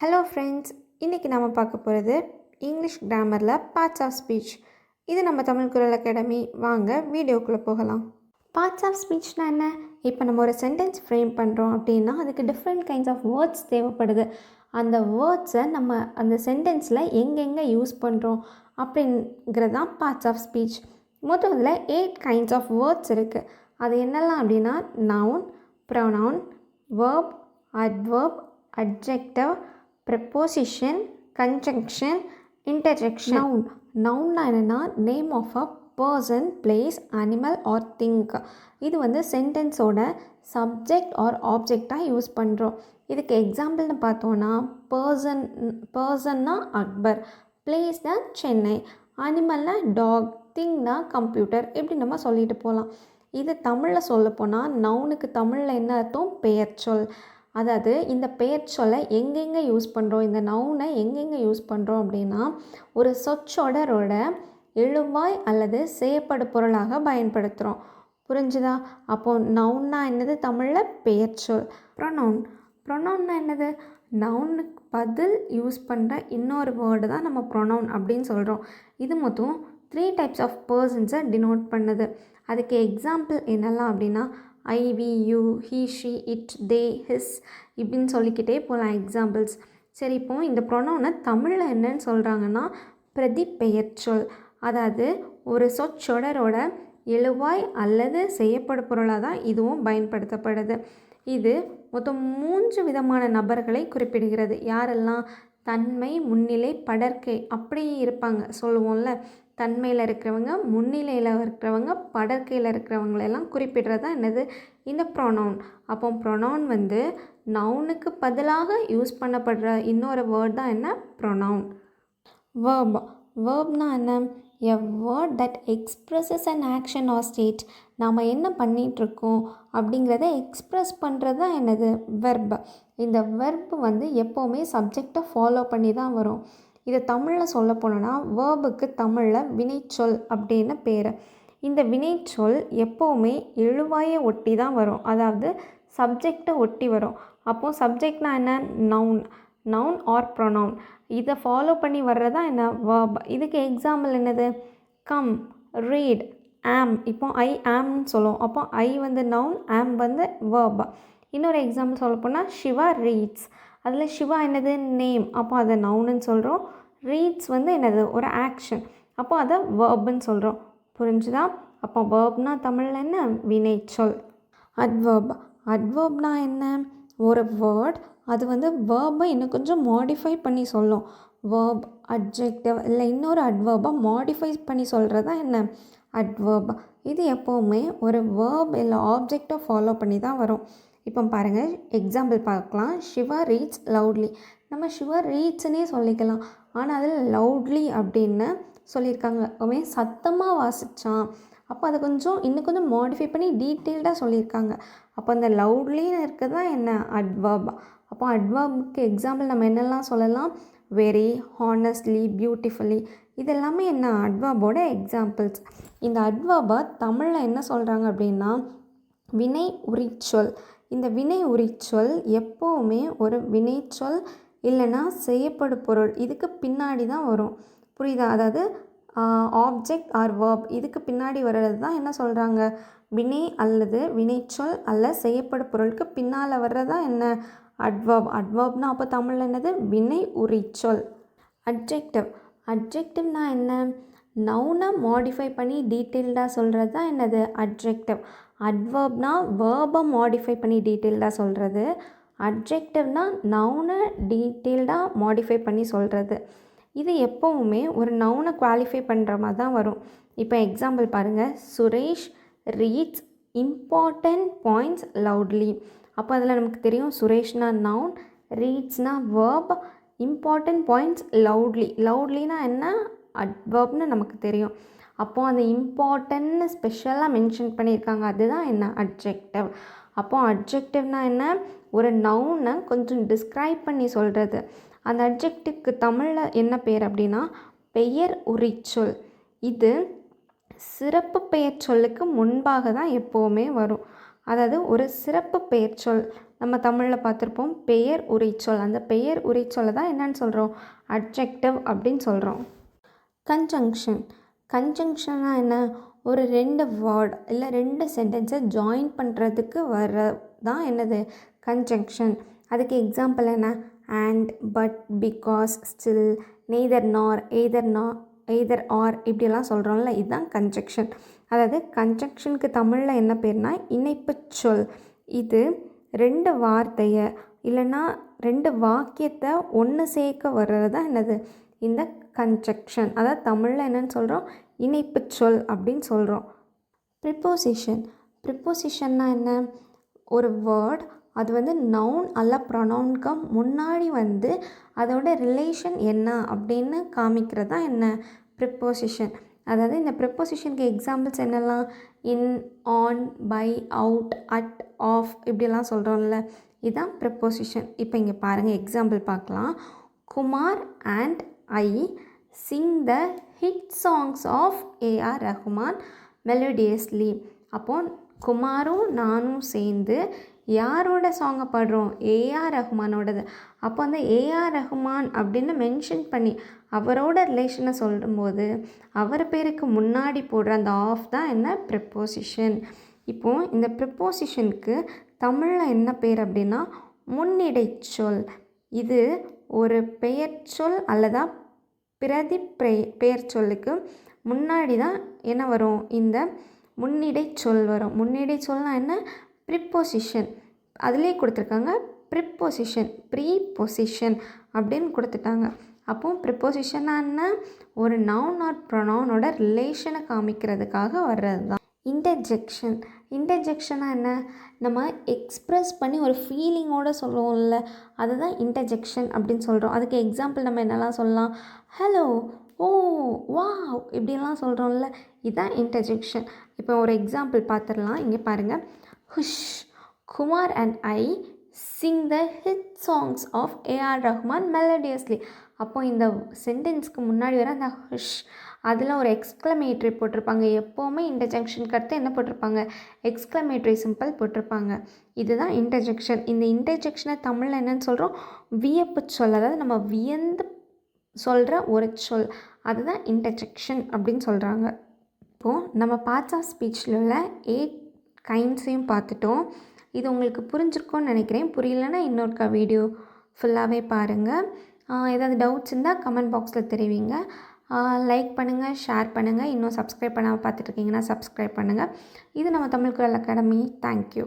Hello friends, இன்றைக்கி நம்ம பார்க்க போகிறது இங்கிலீஷ் கிராமரில் பார்ட்ஸ் ஆஃப் ஸ்பீச். இது நம்ம தமிழ் குரல் அகாடமி. வாங்க வீடியோக்குள்ளே போகலாம். பார்ட்ஸ் ஆஃப் ஸ்பீச்னா என்ன? இப்போ நம்ம ஒரு சென்டென்ஸ் ஃப்ரேம் பண்ணுறோம் அப்படின்னா அதுக்கு டிஃப்ரெண்ட் கைண்ட்ஸ் ஆஃப் வேர்ட்ஸ் தேவைப்படுது. அந்த வேர்ட்ஸை நம்ம அந்த சென்டென்ஸில் எங்கெங்கே யூஸ் பண்ணுறோம் அப்படிங்கிறது தான் பார்ட்ஸ் ஆஃப் ஸ்பீச். முதல்ல 8 கைண்ட்ஸ் ஆஃப் வேர்ட்ஸ் இருக்குது. அது என்னெல்லாம் அப்படின்னா noun, pronoun, verb, adverb, adjective, preposition, conjunction, interjection. நவுன்னா என்னென்னா name of a person, place, animal or thing. இது வந்து சென்டென்ஸோட சப்ஜெக்ட் ஆர் ஆப்ஜெக்டாக யூஸ் பண்ணுறோம். இதுக்கு எக்ஸாம்பிள்னு பார்த்தோன்னா பர்சன்னா அக்பர், பிளேஸ்னா சென்னை, அனிமல்னா டாக், திங்னா கம்ப்யூட்டர். இப்படி நம்ம சொல்லிட்டு போகலாம். இது தமிழில் சொல்லப்போனால் நவுனுக்கு தமிழில் என்ன அர்த்தம்? பெயர் சொல். அதாவது இந்த பெயர் சொல்லை எங்கெங்கே யூஸ் பண்ணுறோம், இந்த நவுனை எங்கெங்கே யூஸ் பண்ணுறோம் அப்படின்னா ஒரு சொற்றொடரோட எழுவாய் அல்லது செய்யப்படு பொருளாக பயன்படுத்துகிறோம். புரிஞ்சுதா? அப்போது நவுன்னா என்னது? தமிழில் பெயர் சொல். ப்ரொனவுன்னா என்னது? நவுனுக்கு பதில் யூஸ் பண்ணுற இன்னொரு வேர்டு தான் நம்ம ப்ரொனவுன் அப்படின்னு சொல்கிறோம். இது மொத்தம் 3 டைப்ஸ் ஆஃப் பர்சன்ஸை டினோட் பண்ணுது. அதுக்கு எக்ஸாம்பிள் என்னெல்லாம் அப்படின்னா I, we, you, he, she, it, they, his இப்படின்னு சொல்லிக்கிட்டே போகலாம் எக்ஸாம்பிள்ஸ். சரி, இப்போது இந்த ப்ரொனவுனை தமிழில் என்னன்னு சொல்கிறாங்கன்னா பிரதிபெயர்ச்சொல். அதாவது ஒரு சொற்றொடரோட எழுவாய் அல்லது செய்யப்படு பொருளாக தான் இதுவும் பயன்படுத்தப்படுது. இது மொத்தம் 3 விதமான நபர்களை குறிப்பிடுகிறது. யாரெல்லாம்? தன்மை, முன்னிலை, படர்க்கை அப்படி இருப்பாங்க சொல்லுவோம்ல. தன்மையில் இருக்கிறவங்க, முன்னிலையில் இருக்கிறவங்க, படர்க்கையில் இருக்கிறவங்களெல்லாம் குறிப்பிடுறது தான் என்னது? இந்த ப்ரொனவுன். அப்போ ப்ரொனவுன் வந்து நவுனுக்கு பதிலாக யூஸ் பண்ணப்படுற இன்னொரு வேர்ட் தான் என்ன? ப்ரொனவுன். வேர்ப்னா என்ன? A word that expresses an action or state. நாம் என்ன பண்ணிகிட்ருக்கோம் அப்படிங்கிறத எக்ஸ்ப்ரெஸ் பண்ணுறது தான் என்னது? வெர்ப். இந்த வெர்ப் வந்து எப்போவுமே சப்ஜெக்டை ஃபாலோ பண்ணி தான் வரும். இதை தமிழில் சொல்ல போனோன்னா வேர்புக்கு தமிழில் வினைச்சொல் அப்படின்னு பேர். இந்த வினைச்சொல் எப்போவுமே எழுவாயை ஒட்டி தான் வரும். அதாவது சப்ஜெக்டை ஒட்டி வரும். அப்போது சப்ஜெக்ட்னா என்ன? Noun R pronoun. இதை ஃபாலோ பண்ணி வர்றதா என்ன? வேர்ப். இதுக்கு எக்ஸாம்பிள் என்னது? கம், ரீட், ஆம். இப்போ ஐ ஆம்னு சொல்லுவோம். அப்போ ஐ வந்து நவுன், ஆம் வந்து வேர்ப். இன்னொரு எக்ஸாம்பிள் சொல்ல போனால் சிவா ரீட்ஸ். அதில் சிவா என்னது? நேம். அப்போ அதை நவுனுன்னு சொல்கிறோம். ரீட்ஸ் வந்து என்னது? ஒரு ஆக்ஷன். அப்போ அதை வேர்புன்னு சொல்கிறோம். புரிஞ்சுதா? அப்போ வேர்ப்னா தமிழில் என்ன? வினைச்சொல். அட்வர்ப்னா என்ன? ஒரு வேர்ட் அது வந்து வேர்பை இன்னும் கொஞ்சம் மாடிஃபை பண்ணி சொல்லும். வேர்ப், அட்ஜெக்டிவ் இல்லை இன்னொரு அட்வர்பை மாடிஃபை பண்ணி சொல்கிறது தான் என்ன? அட்வர்ப். இது எப்போவுமே ஒரு வேர்ப் இல்லை ஆப்ஜெக்டை ஃபாலோ பண்ணி தான் வரும். இப்போ பாருங்கள், எக்ஸாம்பிள் பார்க்கலாம். Shiva reads loudly. நம்ம சிவா ரீட்ஸ்னே சொல்லிக்கலாம். ஆனால் அதில் லவுட்லி அப்படின்னு சொல்லியிருக்காங்க. அவன் சத்தமாக வாசித்தான். அப்போ அதை இன்னும் கொஞ்சம் மாடிஃபை பண்ணி டீட்டெயில்டாக சொல்லியிருக்காங்க. அப்போ அந்த லவுட்லின்னு இருக்கிறது தான் என்ன? அட்வர்ப். அப்போ அட்வர்புக்கு எக்ஸாம்பிள் நம்ம என்னெல்லாம் சொல்லலாம்? Very, honestly, beautifully. இது எல்லாமே என்ன? அட்வர்போட எக்ஸாம்பிள்ஸ். இந்த அட்வர்பை தமிழில் என்ன சொல்கிறாங்க அப்படின்னா வினை உரிச்சொல். இந்த வினை உரிச்சொல் எப்போவுமே ஒரு வினைச்சொல் இல்லைன்னா செய்யப்படு பொருள் இதுக்கு பின்னாடி தான் வரும். புரியுதா? அதாவது ஆப்ஜெக்ட் ஆர் வேர்ப் இதுக்கு பின்னாடி வர்றது தான் என்ன சொல்கிறாங்க? வினை அல்லது வினைச்சொல் அல்ல செய்யப்படு பொருளுக்கு பின்னால் வர்றது தான் என்ன? அட்வர்ப். அட்வர்ப்னா அப்போ தமிழில் என்னது? வினை உரிச்சொல். அட்ஜெக்டிவ்னா என்ன? நவுனை மாடிஃபை பண்ணி டீட்டெயில்டாக சொல்கிறது தான் என்னது? அட்ஜெக்டிவ். அட்வர்ப்னா வேர்பை மாடிஃபை பண்ணி டீட்டெயில்டாக சொல்கிறது. அட்ஜெக்டிவ்னா நவுனை டீட்டெயில்டாக மாடிஃபை பண்ணி சொல்கிறது. இது எப்போவுமே ஒரு நவுனை குவாலிஃபை பண்ணுற மாதிரி தான் வரும். இப்போ எக்ஸாம்பிள் பாருங்கள். Suresh reads important points loudly. அப்போ அதில் நமக்கு தெரியும் சுரேஷ்னா நவுன், ரீட்ஸ்னா வேர்ப், இம்பார்ட்டண்ட் பாயிண்ட்ஸ் லவுட்லினா என்ன? அட்வர்ப்னு நமக்கு தெரியும். அப்போது அந்த இம்பார்ட்டன்ட்னு ஸ்பெஷலாக மென்ஷன் பண்ணியிருக்காங்க. அதுதான் என்ன? அட்ஜெக்டிவ். அப்போது அட்ஜெக்டிவ்னா என்ன? ஒரு நவுனை கொஞ்சம் டிஸ்கிரைப் பண்ணி சொல்கிறது. அந்த அட்ஜெக்டிவ்க்கு தமிழில் என்ன பேர் அப்படின்னா பெயர் உரிச்சொல். இது சிறப்பு பெயர் சொல்லுக்கு முன்பாக தான் எப்போவுமே வரும். அதாவது ஒரு சிறப்பு பெயர் சொல் நம்ம தமிழில் பார்த்துருப்போம் பெயர் உரிச்சொல். அந்த பெயர் உரிச்சொல்லை தான் என்னன்னு சொல்கிறோம்? அட்ஜெக்டிவ் அப்படின்னு சொல்கிறோம். கன்ஜங்ஷன். கன்ஜங்ஷன்னா என்ன? ஒரு 2 வேர்ட் இல்லை 2 சென்டென்ஸை ஜாயின் பண்ணுறதுக்கு வர தான் என்னது? கன்ஜங்ஷன். அதுக்கு எக்ஸாம்பிள் என்ன? And, but, because, still, neither நார், எய்தர் ஆர் இப்படியெல்லாம் சொல்கிறோம்ல, இதுதான் கன்ஜங்ஷன். அதாவது கன்ஜங்ஷனுக்கு தமிழில் என்ன பேர்னா இணைப்புச் சொல். இது 2 வார்த்தையை இல்லைன்னா 2 வாக்கியத்தை ஒன்று சேர்க்க வர்றது தான் என்னது? இந்த கன்ஜங்ஷன். அதாவது தமிழில் என்னன்னு சொல்கிறோம்? இணைப்புச் சொல் அப்படின்னு சொல்கிறோம். ப்ரிப்போசிஷன். ப்ரிப்போசிஷன்னா என்ன? ஒரு வேர்ட் அது வந்து நவுன் அல்ல ப்ரொனவுனுக்கு முன்னாடி வந்து அதோட ரிலேஷன் என்ன அப்படின்னு காமிக்கிறது தான் என்ன? ப்ரிப்போசிஷன். அதாவது இந்த ப்ரிப்போசிஷனுக்கு எக்ஸாம்பிள்ஸ் என்னெல்லாம்? In, on, by, out, at, of இப்படியெல்லாம் சொல்கிறோம்ல, இதுதான் ப்ரிப்போசிஷன். இப்போ இங்கே பாருங்கள், எக்ஸாம்பிள் பார்க்கலாம். Kumar and I sing the hit songs of AR Rahman melodiously. அப்போது குமாரும் நானும் சேர்ந்து யாரோட சாங்கை பாடுறோம்? ஏஆர் ரஹ்மானோடது. அப்போ அந்த ஏஆர் ரஹ்மான் அப்படின்னு மென்ஷன் பண்ணி அவரோட ரிலேஷனை சொல்லும்போது அவர் பேருக்கு முன்னாடி போடுற அந்த ஆஃப் தான் என்ன? ப்ரிப்போசிஷன். இப்போது இந்த ப்ரிப்போசிஷனுக்கு தமிழில் என்ன பேர் அப்படின்னா முன்னிடைச்சொல். இது ஒரு பெயர் சொல் அல்லதா பிரதி பெயர் சொல்லுக்கு முன்னாடி தான் என்ன வரும்? இந்த முன்னிடை சொல் வரும். முன்னிடை சொல்னால் என்ன? ப்ரிப்போசிஷன். அதிலே கொடுத்துருக்காங்க ப்ரிப்போசிஷன், ப்ரீபொசிஷன் அப்படின்னு கொடுத்துட்டாங்க. அப்போது ப்ரிப்போசிஷனாக என்ன? ஒரு நவுன் ஆர் ப்ரொனவுனோட ரிலேஷனை காமிக்கிறதுக்காக வர்றது தான். இன்டர்ஜெக்ஷன். இன்டர்ஜெக்ஷனாக என்ன? நம்ம எக்ஸ்ப்ரெஸ் பண்ணி ஒரு ஃபீலிங்கோடு சொல்லுவோம்ல, அதுதான் இன்டர்ஜெக்ஷன் அப்படின்னு சொல்கிறோம். அதுக்கு எக்ஸாம்பிள் நம்ம என்னெல்லாம் சொல்லலாம்? ஹலோ, ஓ, வாவ் இப்படிலாம் சொல்கிறோம்ல, இதுதான் இன்டர்ஜெக்ஷன். இப்போ ஒரு எக்ஸாம்பிள் பார்த்துடலாம். இங்கே பாருங்கள். Hush, Kumar and I sing the hit songs of AR Rahman melodiously. அப்போது இந்த சென்டென்ஸ்க்கு முன்னாடி வர அந்த ஹுஷ் அதில் ஒரு எக்ஸ்க்ளமேட்ரி போட்டிருப்பாங்க. எப்போவுமே இன்டர்ஜெக்ஷனுக்கு அடுத்து என்ன போட்டிருப்பாங்க? எக்ஸ்க்ளமேட்ரி சிம்பிள் போட்டிருப்பாங்க. இதுதான் இன்டர்ஜெக்ஷன். இந்த இன்டர்ஜெக்ஷனை தமிழில் என்னன்னு சொல்கிறோம்? வியப்பு சொல். அதாவது நம்ம வியந்து சொல்கிற ஒரு சொல், அதுதான் இன்டர்ஜெக்ஷன் அப்படின்னு சொல்கிறாங்க. இப்போது நம்ம பார்ட்ஸ் ஆஃப் ஸ்பீச்சில் உள்ள 8 கைண்ட்ஸையும் பார்த்துட்டோம். இது உங்களுக்கு புரிஞ்சிருக்கும்னு நினைக்கிறேன். புரியலன்னா இன்னொருக்கா வீடியோ ஃபுல்லாகவே பாருங்கள். ஏதாவது டவுட்ஸ் இருந்தால் கமெண்ட் பாக்ஸில் தெரிவிங்க. லைக் பண்ணுங்கள், ஷேர் பண்ணுங்கள். இன்னும் சப்ஸ்கிரைப் பண்ணாமல் பார்த்துட்ருக்கீங்கன்னா சப்ஸ்கிரைப் பண்ணுங்கள். இது நம்ம தமிழ் குரல் அகாடமி. தேங்க்யூ.